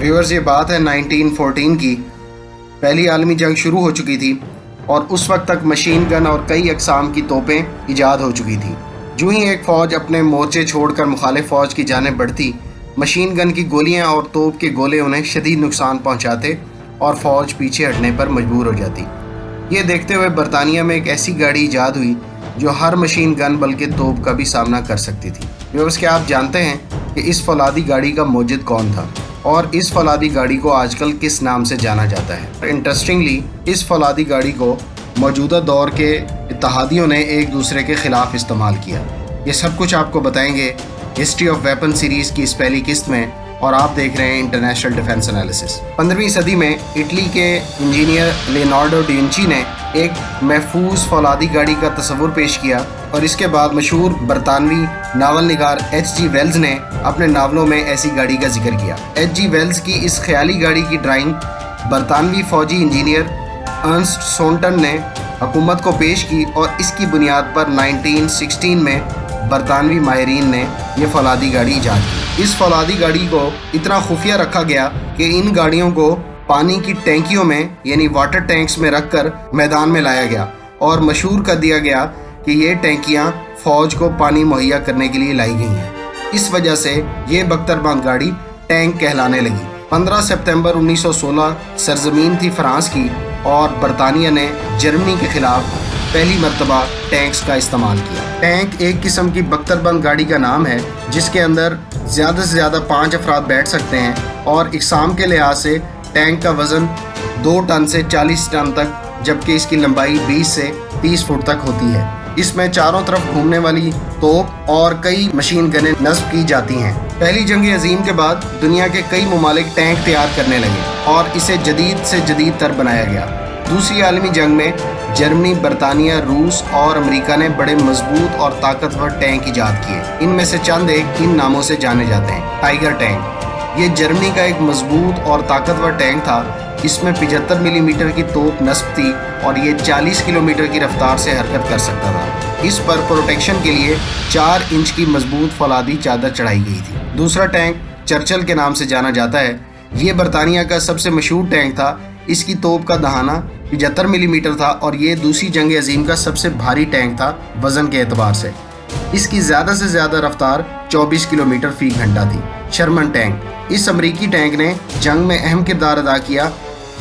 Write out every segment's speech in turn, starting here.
Viewers, ये बात है 1914 की। पहली आलमी जंग शुरू हो चुकी थी और उस वक्त तक मशीन गन और कई अक़साम की तोपें ईजाद हो चुकी थी। जो ही एक फ़ौज अपने मोर्चे छोड़कर मुखालिफ फ़ौज की जानिब बढ़ती, मशीन गन की गोलियां और तोप के गोले उन्हें शदीद नुकसान पहुंचाते और फ़ौज पीछे हटने पर मजबूर हो जाती। ये देखते हुए बरतानिया में एक ऐसी गाड़ी ईजाद हुई जो हर मशीन गन बल्कि तोप का भी सामना कर सकती थी। व्यूअर्स, क्या आप जानते हैं कि इस फौलादी गाड़ी का मौजिद कौन था और इस फौलादी गाड़ी को आजकल किस नाम से जाना जाता है? इंटरेस्टिंगली, इस फौलादी गाड़ी को मौजूदा दौर के इत्तेहादियों ने एक दूसरे के ख़िलाफ़ इस्तेमाल किया। ये सब कुछ आपको बताएंगे हिस्ट्री ऑफ वेपन सीरीज़ की इस पहली किस्त में, और आप देख रहे हैं इंटरनेशनल डिफेंस एनालिसिस। 15वीं सदी में इटली के इंजीनियर लियोनार्डो दा विंची ने एक महफूज फौलादी गाड़ी का तस्वुर पेश किया और इसके बाद मशहूर बरतानवी नावल निगार H.G. वेल्स ने अपने नावलों में ऐसी गाड़ी का जिक्र किया। H.G. वेल्स की इस ख्याली गाड़ी की ड्राइंग बरतानवी फ़ौजी इंजीनियर अर्नस्ट सोन्टन ने हुकूमत को पेश की और इसकी बुनियाद पर 1916 में बरतानवी माहिरीन ने यह फौलादी गाड़ी ईजाद की। इस फौलादी गाड़ी को इतना खुफिया रखा गया कि इन गाड़ियों को पानी की टैंकियों में यानी वाटर टैंक्स में रखकर मैदान में लाया गया और मशहूर कर दिया गया कि ये टैंकियाँ फ़ौज को पानी मुहैया करने के लिए लाई गई हैं। इस वजह से ये बख्तरबंद गाड़ी टैंक कहलाने लगी। 15 सितंबर 1916 सरजमीन थी फ्रांस की और बरतानिया ने जर्मनी के ख़िलाफ़ पहली मर्तबा टैंक्स का इस्तेमाल किया। टैंक एक किस्म की बख्तरबंद गाड़ी का नाम है जिसके अंदर ज़्यादा से ज़्यादा 5 अफराद बैठ सकते हैं और इक़साम के लिहाज से टैंक का वज़न 2 टन से 40 टन तक, जबकि इसकी लंबाई 20 से 30 फुट तक होती है। इसमें चारों तरफ घूमने वाली तोप और कई मशीन गनें नस्ब की जाती हैं। पहली जंग अजीम के बाद दुनिया के कई ममालिक टैंक तैयार करने लगे और इसे जदीद से जदीद तर बनाया गया। दूसरी आलमी जंग में जर्मनी, बरतानिया, रूस और अमेरिका ने बड़े मजबूत और ताकतवर टैंक ईजाद किए। इनमें से चंद एक इन नामों से जाने जाते हैं। टाइगर टैंक, ये जर्मनी का एक मजबूत और ताकतवर टैंक था। इसमें 75 मिलीमीटर की तोप नस्ब थी और ये 40 किलोमीटर की रफ्तार से हरकत कर सकता था। इस पर प्रोटेक्शन के लिए 4 इंच की मजबूत फौलादी चादर चढ़ाई गई थी। दूसरा टैंक चर्चिल के नाम से जाना जाता है। ये बरतानिया का सबसे मशहूर टैंक था। इसकी तोप का दहाना 75 मिलीमीटर था और ये दूसरी जंग अजीम का सबसे भारी टैंक था वज़न के एतबार से। इसकी ज़्यादा से ज़्यादा रफ्तार 24 किलोमीटर फी घंटा थी। शर्मन टैंक, इस अमरीकी टैंक ने जंग में अहम किरदार अदा किया।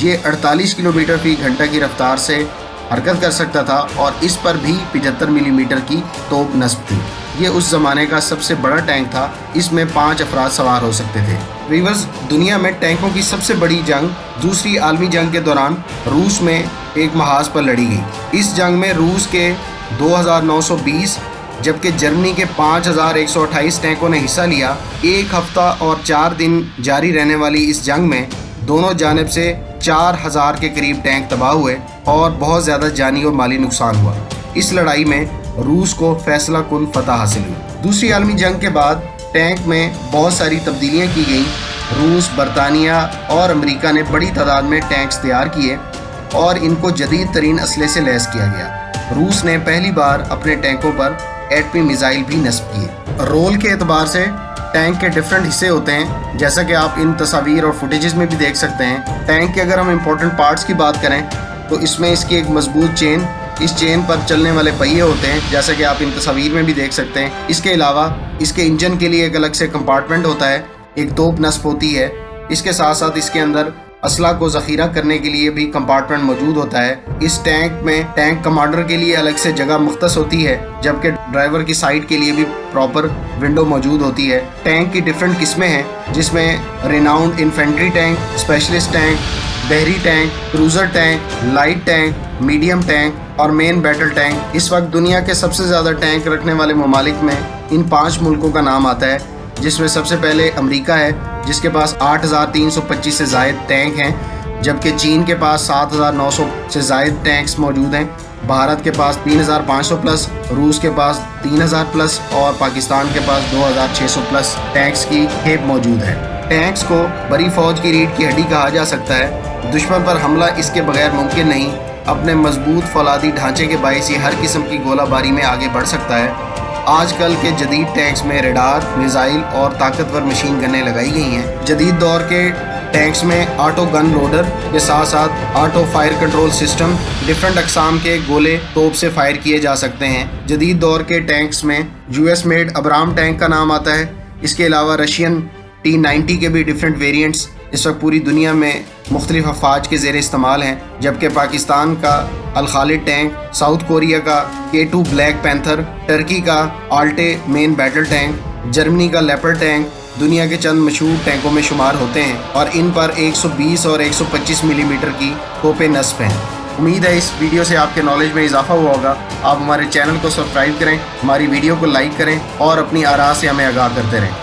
ये 48 किलोमीटर फी घंटा की रफ्तार से हरकत कर सकता था और इस पर भी 75 मिलीमीटर की तोप नस्ब थी। ये उस ज़माने का सबसे बड़ा टैंक था। इसमें 5 अफराद सवार हो सकते थे। व्यूअर्स, दुनिया में टैंकों की सबसे बड़ी जंग दूसरी आलमी जंग के दौरान रूस में एक महाज पर लड़ी गई। इस जंग में रूस के 2920 जबकि जर्मनी के 5128 टैंकों ने हिस्सा लिया। 1 हफ्ता और 4 दिन जारी रहने वाली इस जंग में दोनों जानिब से 4000 के करीब टैंक तबाह हुए और बहुत ज़्यादा जानी और माली नुकसान हुआ। इस लड़ाई में रूस को फैसला कुन फतह हासिल हुई। दूसरी आलमी जंग के बाद टैंक में बहुत सारी तब्दीलियाँ की गई। रूस, बरतानिया और अमेरिका ने बड़ी तादाद में टैंक्स तैयार किए और इनको जदीद तरीन असले से लैस किया गया। रूस ने पहली बार अपने टैंकों पर एटमी मिसाइल भी नस्ब किए। रोल के एतबार से टैंक के डिफरेंट हिस्से होते हैं, जैसा कि आप इन तस्वीर और फुटेजेस में भी देख सकते हैं। टैंक के अगर हम इम्पोर्टेंट पार्ट्स की बात करें तो इसमें इसकी एक मजबूत चेन, इस चेन पर चलने वाले पहिए होते हैं, जैसा कि आप इन तस्वीर में भी देख सकते हैं। इसके अलावा इसके इंजन के लिए एक अलग से कंपार्टमेंट होता है, एक तोप नस्ब होती है। इसके साथ साथ इसके अंदर असला को ज़ख़ीरा करने के लिए भी कंपार्टमेंट मौजूद होता है। इस टैंक में टैंक कमांडर के लिए अलग से जगह मुख्तस होती है, जबकि ड्राइवर की साइड के लिए भी प्रॉपर विंडो मौजूद होती है। टैंक की डिफरेंट किस्में हैं, जिसमें renowned infantry tank, specialist tank, बहरी tank, cruiser tank, light tank, medium tank और मेन बैटल टैंक। इस वक्त दुनिया के सबसे ज़्यादा टैंक रखने वाले ममालिक में इन 5 मुल्कों का नाम आता है, जिसमें सबसे पहले अमेरिका है जिसके पास 8325 से ज़ायद टैंक हैं, जबकि चीन के पास 7900 से ज़ायद टैंक्स मौजूद हैं। भारत के पास 3500 प्लस, रूस के पास 3000 प्लस और पाकिस्तान के पास 2600 प्लस टैंक्स की खेप मौजूद है। टैंक्स को बड़ी फ़ौज की रीढ़ की हड्डी कहा जा सकता है। दुश्मन पर हमला इसके बगैर मुमकिन नहीं। अपने मजबूत फौलादी ढांचे के बायस ये हर किस्म की गोलाबारी में आगे बढ़ सकता है। आजकल के जदीद टैंक्स में रडार, मिसाइल और ताकतवर मशीन गनें लगाई गई हैं। जदीद दौर के टैंक्स में ऑटो गन लोडर के साथ साथ auto fire control system, different अकसाम के गोले तोप से फायर किए जा सकते हैं। जदीद दौर के टैंक्स में यूएस मेड अब्राम टैंक का नाम आता है। इसके अलावा रशियन T-90 के भी डिफरेंट वेरिएंट्स इस वक्त पूरी दुनिया में मुख्तलिफ अफवाज के ज़ेर इस्तेमाल हैं, जबकि पाकिस्तान का अल खालिद टैंक, साउथ कोरिया का K2 ब्लैक पैंथर, टर्की का आल्टे मेन बैटल टैंक, जर्मनी का लेपर्ड टैंक दुनिया के चंद मशहूर टैंकों में शुमार होते हैं और इन पर 120 और 125 मिलीमीटर की तोपें नस्ब हैं। उम्मीद है इस वीडियो से आपके नॉलेज में इजाफा हुआ होगा। आप हमारे चैनल को सब्सक्राइब करें, हमारी वीडियो को लाइक करें और अपनी आरा से हमें आगाह करते रहें।